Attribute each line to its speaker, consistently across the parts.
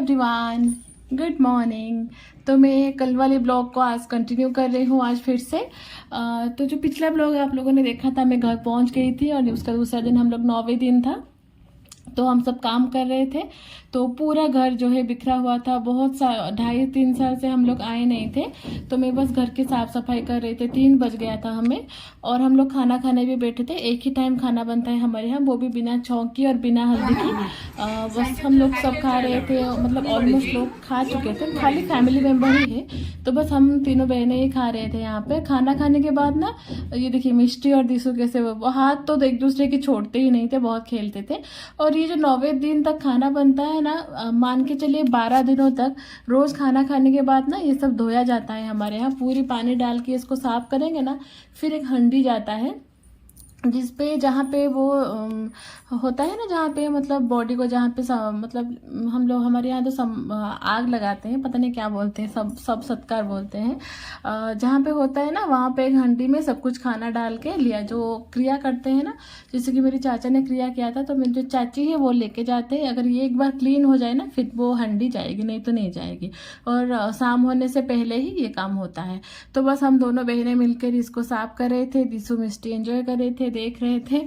Speaker 1: Everyone, good morning. तो मैं कल वाले ब्लॉग को आज कंटिन्यू कर रही हूँ आज फिर से। तो जो पिछला ब्लॉग आप लोगों ने देखा था, मैं घर पहुँच गई थी और उसका दूसरा दिन हम लोग 9वें दिन था, तो हम सब काम कर रहे थे। तो पूरा घर जो है बिखरा हुआ था। बहुत 2.5-3 साल से हम लोग आए नहीं थे, तो मैं बस घर की साफ सफाई कर रही थी। 3 बज गया था हमें और हम लोग खाना खाने भी बैठे थे। एक ही टाइम खाना बनता है हमारे यहाँ, वो भी बिना चौकी और बिना हल्दी की। बस हम लोग सब खा रहे थे, मतलब ऑलमोस्ट लोग खा चुके थे, खाली फैमिली मेम्बर ही है। तो बस हम तीनों बहनें ही खा रहे थे यहाँ पे। खाना खाने के बाद ना, ये देखिए मिष्टी और दिशु कैसे वो हाथ तो एक दूसरे की छोड़ते ही नहीं थे, बहुत खेलते थे। और ये जो 9वें दिन तक खाना बनता है ना, मान के चलिए 12 दिनों तक रोज खाना खाने के बाद ना ये सब धोया जाता है हमारे यहाँ। पूरी पानी डाल के इसको साफ करेंगे ना, फिर एक हंडी जाता है जिसपे जहाँ पे वो होता है ना, जहाँ पे मतलब बॉडी को जहाँ पे मतलब हम लोग हमारे यहाँ तो आग लगाते हैं, पता नहीं क्या बोलते हैं, सब सत्कार बोलते हैं। जहाँ पे होता है ना, वहाँ पे एक हंडी में सब कुछ खाना डाल के लिया, जो क्रिया करते हैं ना, जैसे कि मेरी चाचा ने क्रिया किया था, तो मेरी जो चाची है वो लेके जाते हैं। अगर ये एक बार क्लीन हो जाए ना, फिर वो हंडी जाएगी, नहीं तो नहीं जाएगी। और शाम होने से पहले ही ये काम होता है। तो बस हम दोनों बहनें मिलकर इसको साफ कर रहे थे। दिशु मिष्टी एंजॉय कर रहे थे, देख रहे थे।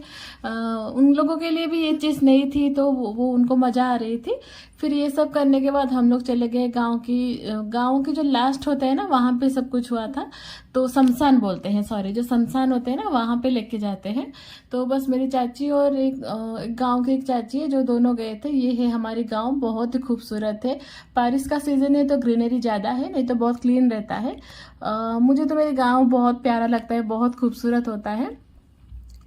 Speaker 1: उन लोगों के लिए भी ये चीज़ नई थी, तो वो उनको मज़ा आ रही थी। फिर ये सब करने के बाद हम लोग चले गए गांव की जो लास्ट होता है ना, वहाँ पे सब कुछ हुआ था। तो शमशान बोलते हैं, सॉरी, जो शमशान होते हैं ना, वहाँ पे लेके जाते हैं। तो बस मेरी चाची और एक गांव की एक चाची है, जो दोनों गए थे। ये है हमारी गांव, बहुत ही खूबसूरत है। बारिश का सीजन है तो ग्रीनरी ज़्यादा है, नहीं तो बहुत क्लीन रहता है। मुझे तो मेरे गाँव बहुत प्यारा लगता है, बहुत खूबसूरत होता है।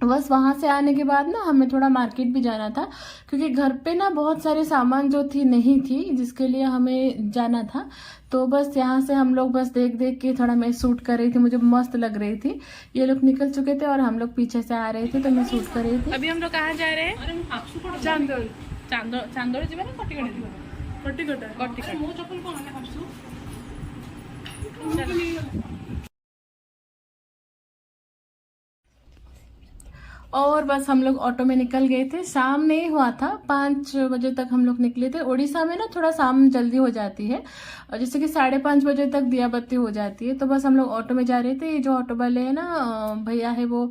Speaker 1: बस वहाँ से आने के बाद ना हमें थोड़ा मार्केट भी जाना था, क्योंकि घर पे ना बहुत सारे सामान जो थी नहीं थी, जिसके लिए हमें जाना था। तो बस यहाँ से हम लोग बस देख देख के थोड़ा मैं शूट कर रही थी, मुझे मस्त लग रही थी। ये लोग निकल चुके थे और हम लोग पीछे से आ रहे थे, तो मैं शूट कर रही थी। अभी हम लोग कहाँ जा रहे हैं? चांदोड़ जी ना, और बस हम लोग ऑटो में निकल गए थे। शाम नहीं हुआ था, 5 बजे तक हम लोग निकले थे। उड़ीसा में ना थोड़ा शाम जल्दी हो जाती है, और जैसे कि 5:30 बजे तक दिया बत्ती हो जाती है। तो बस हम लोग ऑटो में जा रहे थे। ये जो ऑटो वाले है ना, भैया है, वो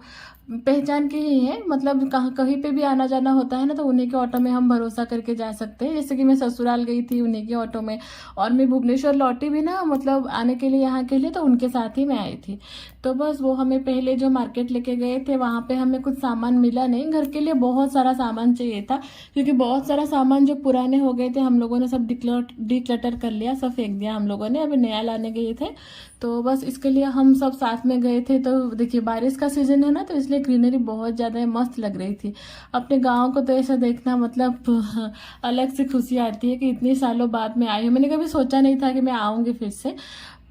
Speaker 1: पहचान के ही है, मतलब कहीं पे भी आना जाना होता है ना, तो उन्हीं के ऑटो में हम भरोसा करके जा सकते हैं। जैसे कि मैं ससुराल गई थी उन्हीं के ऑटो में, और मैं भुवनेश्वर लौटी भी ना, मतलब आने के लिए यहाँ के लिए, तो उनके साथ ही मैं आई थी। तो बस वो हमें पहले जो मार्केट लेके गए थे, वहाँ पे हमें कुछ सामान मिला नहीं। घर के लिए बहुत सारा सामान चाहिए था, क्योंकि बहुत सारा सामान जो पुराने हो गए थे, हम लोगों ने सब डिक्लटर कर लिया, सब फेंक दिया हम लोगों ने, अभी नया लाने गए थे। तो बस इसके लिए हम सब साथ में गए थे। तो देखिए बारिश का सीजन है ना, तो इसलिए ग्रीनरी बहुत ज़्यादा मस्त लग रही थी। अपने गाँव को तो ऐसा देखना मतलब अलग से खुशी आती है कि इतने सालों बाद में आई हूँ। मैंने कभी सोचा नहीं था कि मैं आऊँगी फिर से,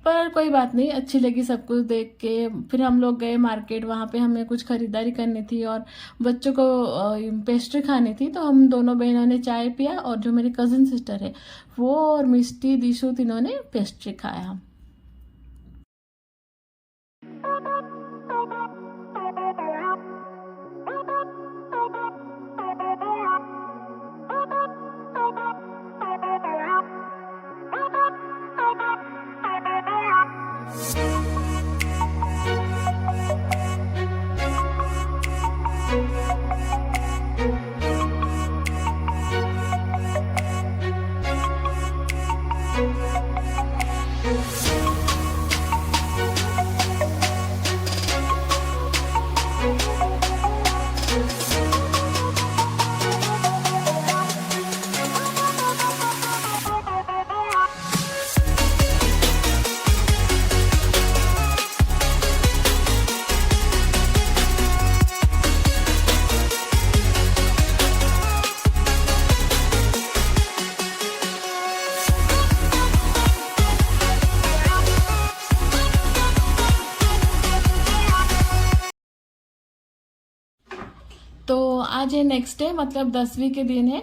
Speaker 1: पर कोई बात नहीं, अच्छी लगी सब कुछ देख के। फिर हम लोग गए मार्केट, वहाँ पे हमें कुछ खरीदारी करनी थी और बच्चों को पेस्ट्री खानी थी। तो हम दोनों बहनों ने चाय पिया, और जो मेरी कजिन सिस्टर है वो और मिष्टी दिशु, तीनों ने पेस्ट्री खाया। तो आज है नेक्स्ट डे, मतलब 10वीं के दिन है।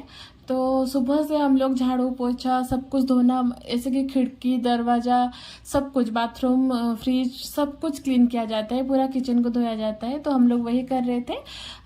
Speaker 1: तो सुबह से हम लोग झाड़ू पोछा सब कुछ धोना, ऐसे कि खिड़की दरवाज़ा सब कुछ, बाथरूम फ्रिज सब कुछ क्लीन किया जाता है, पूरा किचन को धोया जाता है। तो हम लोग वही कर रहे थे।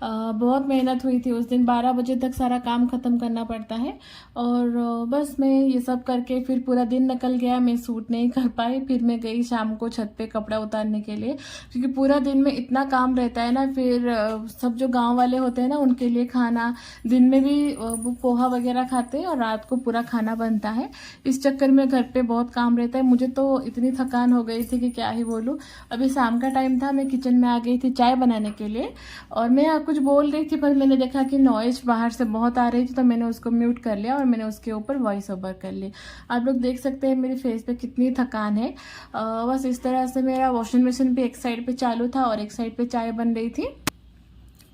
Speaker 1: बहुत मेहनत हुई थी उस दिन, 12 बजे तक सारा काम ख़त्म करना पड़ता है। और बस मैं ये सब करके फिर पूरा दिन निकल गया, मैं सूट नहीं कर पाई। फिर मैं गई शाम को छत पे कपड़ा उतारने के लिए, क्योंकि पूरा दिन में इतना काम रहता है ना। फिर सब जो गांव वाले होते हैं ना, उनके लिए खाना, दिन में भी वो पोहा वगैरह खाते हैं और रात को पूरा खाना बनता है। इस चक्कर में घर पे बहुत काम रहता है। मुझे तो इतनी थकान हो गई थी कि क्या ही बोलूँ। अभी शाम का टाइम था, मैं किचन में आ गई थी चाय बनाने के लिए, और मैं कुछ बोल रही थी पर मैंने देखा कि नॉइज बाहर से बहुत आ रही थी, तो मैंने उसको म्यूट कर लिया और मैंने उसके ऊपर वॉइस ओवर कर ली। आप लोग देख सकते हैं मेरे फेस पे कितनी थकान है। बस इस तरह से मेरा वॉशिंग मशीन भी एक साइड पे चालू था और एक साइड पे चाय बन रही थी।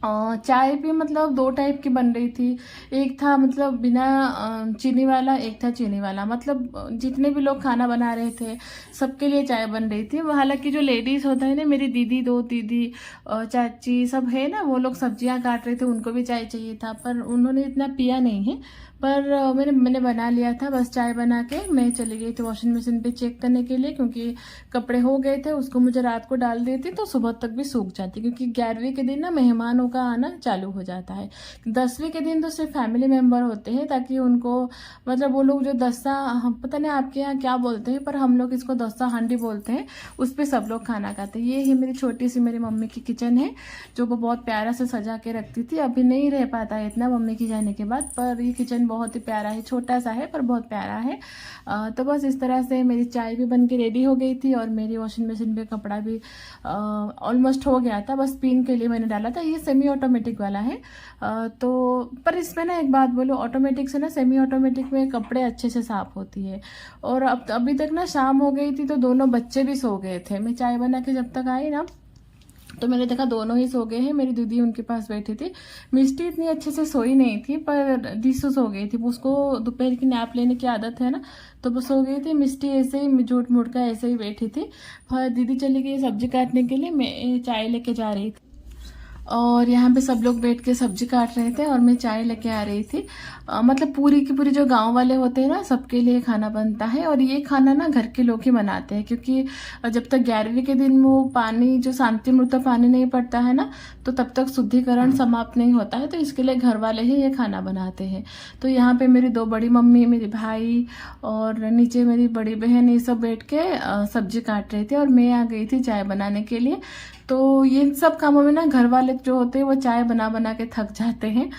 Speaker 1: चाय भी मतलब 2 टाइप की बन रही थी। एक था मतलब बिना चीनी वाला, एक था चीनी वाला। मतलब जितने भी लोग खाना बना रहे थे सबके लिए चाय बन रही थी। हालांकि जो लेडीज़ होता है ना, मेरी दीदी, 2 दीदी, चाची सब है ना, वो लोग सब्जियां काट रहे थे, उनको भी चाय चाहिए था, पर उन्होंने इतना पिया नहीं है। पर मैंने बना लिया था। बस चाय बना के मैं चली गई थी वॉशिंग मशीन पे चेक करने के लिए, क्योंकि कपड़े हो गए थे। उसको मुझे रात को डाल देती तो सुबह तक भी सूख जाती, क्योंकि 11वीं के दिन ना मेहमानों का आना चालू हो जाता है। 10वीं के दिन तो सिर्फ फैमिली मेम्बर होते हैं, ताकि उनको मतलब वो लोग जो दस्ता, पता नहीं आपके यहाँ क्या बोलते हैं, पर हम लोग इसको दस्ता हांडी बोलते हैं, उस पर सब लोग खाना खाते हैं। ये ही मेरी छोटी सी मेरी मम्मी की किचन है, जो वो बहुत प्यारा से सजा के रखती थी। अभी नहीं रह पाता है इतना मम्मी की जाने के बाद, पर ये किचन बहुत ही प्यारा है, छोटा सा है पर बहुत प्यारा है। तो बस इस तरह से मेरी चाय भी बन के रेडी हो गई थी और मेरी वॉशिंग मशीन पे कपड़ा भी ऑलमोस्ट हो गया था। बस पिन के लिए मैंने डाला था। ये सेमी ऑटोमेटिक वाला है। तो पर इसमें ना एक बात बोलो, ऑटोमेटिक से ना सेमी ऑटोमेटिक में कपड़े अच्छे से साफ होती है। और अब अभी तक ना शाम हो गई थी, तो दोनों बच्चे भी सो गए थे। मैं चाय बना के जब तक आई ना, तो मैंने देखा दोनों ही सो गए हैं। मेरी दीदी उनके पास बैठी थी। मिष्टी इतनी अच्छे से सोई नहीं थी, पर दिसू सो गई थी। उसको दोपहर की नैप लेने की आदत है ना, तो वो सो गई थी। मिष्टी ऐसे ही झूठ मूठ का ऐसे ही बैठी थी। फिर दीदी चली गई सब्जी काटने के लिए, मैं चाय लेके जा रही थी। और यहाँ पे सब लोग बैठ के सब्जी काट रहे थे और मैं चाय लेके आ रही थी। मतलब पूरी की पूरी जो गांव वाले होते हैं ना, सबके लिए खाना बनता है। और ये खाना ना घर के लोग ही बनाते हैं, क्योंकि जब तक 11वीं के दिन वो पानी, जो शांति मृत पानी नहीं पड़ता है ना, तो तब तक शुद्धिकरण समाप्त नहीं होता है। तो इसके लिए घर वाले ही ये खाना बनाते हैं। तो यहाँ पे मेरी 2 बड़ी मम्मी, मेरे भाई और नीचे मेरी बड़ी बहन, ये सब बैठ के सब्जी काट रहे थे और मैं आ गई थी चाय बनाने के लिए। तो ये सब कामों में ना घर वाले जो होते हैं वो चाय बना बना के थक जाते हैं।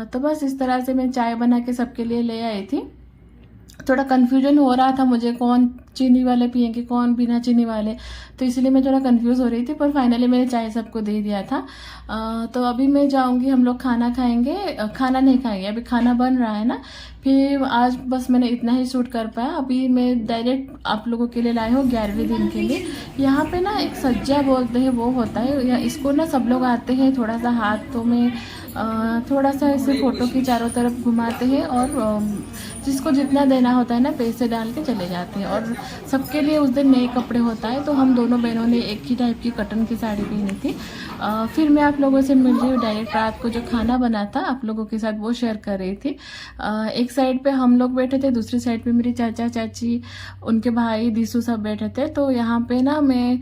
Speaker 1: तो बस इस तरह से मैं चाय बना के सबके लिए ले आई थी। थोड़ा कन्फ्यूजन हो रहा था मुझे, कौन चीनी वाले पिएंगे कौन बिना चीनी वाले, तो इसलिए मैं थोड़ा कंफ्यूज हो रही थी। पर फाइनली मैंने चाय सबको दे दिया था। तो अभी मैं जाऊंगी, हम लोग खाना खाएंगे। खाना नहीं खाएंगे, अभी खाना बन रहा है ना। फिर आज बस मैंने इतना ही शूट कर पाया। अभी मैं डायरेक्ट आप लोगों के लिए लाई हूँ 11वें दिन के लिए। यहाँ पे ना एक सज्जा बोलते हैं, वो होता है। या इसको ना सब लोग आते हैं, थोड़ा सा हाथों में थोड़ा सा ऐसे फोटो की चारों तरफ घुमाते हैं और जिसको जितना देना होता है ना पैसे डाल के चले जाते हैं। और सबके लिए उस दिन नए कपड़े होता है। तो हम दोनों बहनों ने एक ही टाइप की कॉटन की साड़ी पहनी थी। फिर मैं आप लोगों से मिल रही हूँ डायरेक्ट। रात को जो खाना बना था आप लोगों के साथ वो शेयर कर रही थी। एक साइड पे हम लोग बैठे थे, दूसरी साइड पे मेरी चाचा चाची, उनके भाई दीसू सब बैठे थे। तो यहाँ पे ना मैं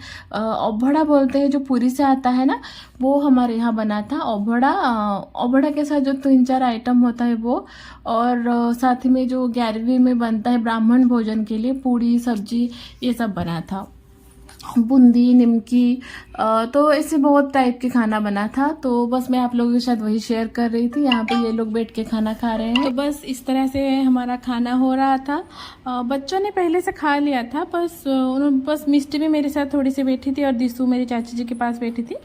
Speaker 1: ओबड़ा बोलते हैं जो पूरी से आता है ना, वो हमारे यहाँ बना था। ओबड़ा के साथ जो 3-4 आइटम होता है वो, और साथ ही में जो 11वीं में बनता है ब्राह्मण भोजन के लिए पूड़ी सब्जी, ये सब बना था। बूंदी, निमकी, तो ऐसे बहुत टाइप के खाना बना था। तो बस मैं आप लोगों के साथ वही शेयर कर रही थी। यहाँ पे ये लोग बैठ के खाना खा रहे हैं। तो बस इस तरह से हमारा खाना हो रहा था। बच्चों ने पहले से खा लिया था, बस मिष्टी भी मेरे साथ थोड़ी सी बैठी थी और दिसू मेरी चाची जी के पास बैठी थी।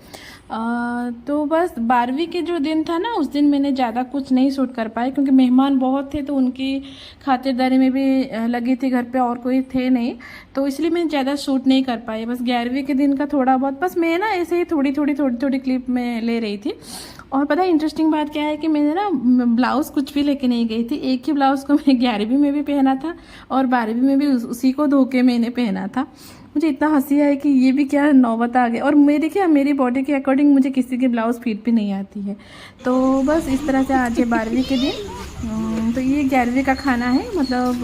Speaker 1: तो बस 12वीं के जो दिन था ना, उस दिन मैंने ज़्यादा कुछ नहीं शूट कर पाई, क्योंकि मेहमान बहुत थे तो उनकी खातिरदारी में भी लगी थी, घर पे और कोई थे नहीं, तो इसलिए मैं ज़्यादा शूट नहीं कर पाई। बस 11वीं के दिन का थोड़ा बहुत, बस मैं ना ऐसे ही थोड़ी थोड़ी क्लिप में ले रही थी। और पता है इंटरेस्टिंग बात क्या है कि मैंने ना ब्लाउज़ कुछ भी लेके नहीं गई थी। एक ही ब्लाउज़ को मैं 11वीं में भी पहना था और 12वीं में भी उसी को धो के मैंने पहना था। मुझे इतना हंसी आई कि ये भी क्या नौबत आ गया। और मेरी बॉडी के अकॉर्डिंग मुझे किसी की ब्लाउज़ फिट भी नहीं आती है। तो बस इस तरह से आज है 12वीं के दिन। तो ये 11वीं का खाना है, मतलब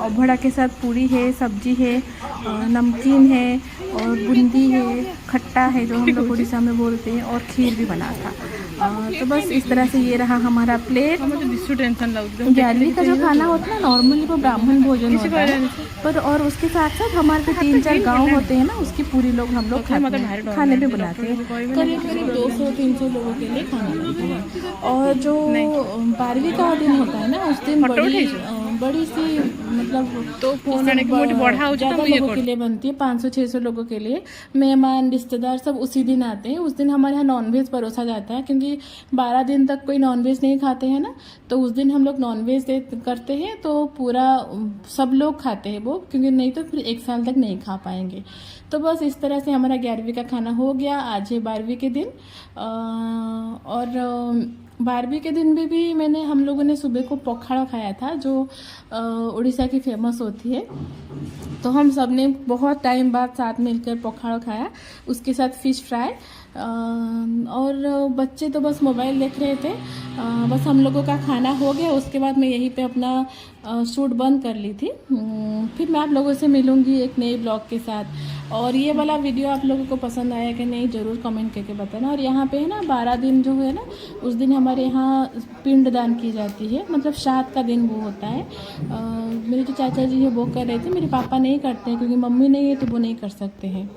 Speaker 1: अभड़ा के साथ पूरी है, सब्जी है, नमकीन है और बूंदी है, खट्टा है जो हम लोग उड़ीसा में बोलते हैं, और खीर भी बना था। तो बस इस तरह से ये रहा हमारा प्लेट। 11वीं का जो खाना होता है नॉर्मली वो ब्राह्मण भोजन होता है, पर और उसके साथ साथ हमारे पे 3-4 गांव होते हैं ना, उसकी पूरी लोग हम लोग खाने पे बनाते हैं। करीब करीब 200-300 लोगों के लिए खाना बनता है। और जो 12वीं का दिन होता है ना, उस दिन बड़ी सी मतलब ज़्यादा लोगों के लिए बनती है, 500-600 लोगों के लिए। मेहमान रिश्तेदार सब उसी दिन आते हैं। उस दिन हमारे यहाँ नॉनवेज परोसा जाता है, क्योंकि 12 दिन तक कोई नॉनवेज नहीं खाते हैं ना, तो उस दिन हम लोग नॉनवेज करते हैं, तो पूरा सब लोग खाते हैं वो, क्योंकि नहीं तो फिर 1 साल तक नहीं खा पाएंगे। तो बस इस तरह से हमारा 11वीं का खाना हो गया। आज है 12वीं के दिन। और 12वीं के दिन भी मैंने हम लोगों ने सुबह को पखाड़ा खाया था, जो उड़ीसा की फेमस होती है। तो हम सब ने बहुत टाइम बाद साथ मिलकर पखाड़ा खाया, उसके साथ फिश फ्राई। और बच्चे तो बस मोबाइल देख रहे थे। बस हम लोगों का खाना हो गया, उसके बाद मैं यहीं पे अपना शूट बंद कर ली थी। फिर मैं आप लोगों से मिलूंगी एक नए ब्लॉग के साथ। और ये वाला वीडियो आप लोगों को पसंद आया कि नहीं, ज़रूर कमेंट करके बताना। और यहाँ पे है ना 12 दिन जो है ना, उस दिन हमारे यहाँ पिंडदान की जाती है, मतलब श्राद्ध का दिन वो होता है। मेरे जो चाचा जी है वो कर रहे थे, मेरे पापा नहीं करते हैं, क्योंकि मम्मी नहीं है तो वो नहीं कर सकते हैं।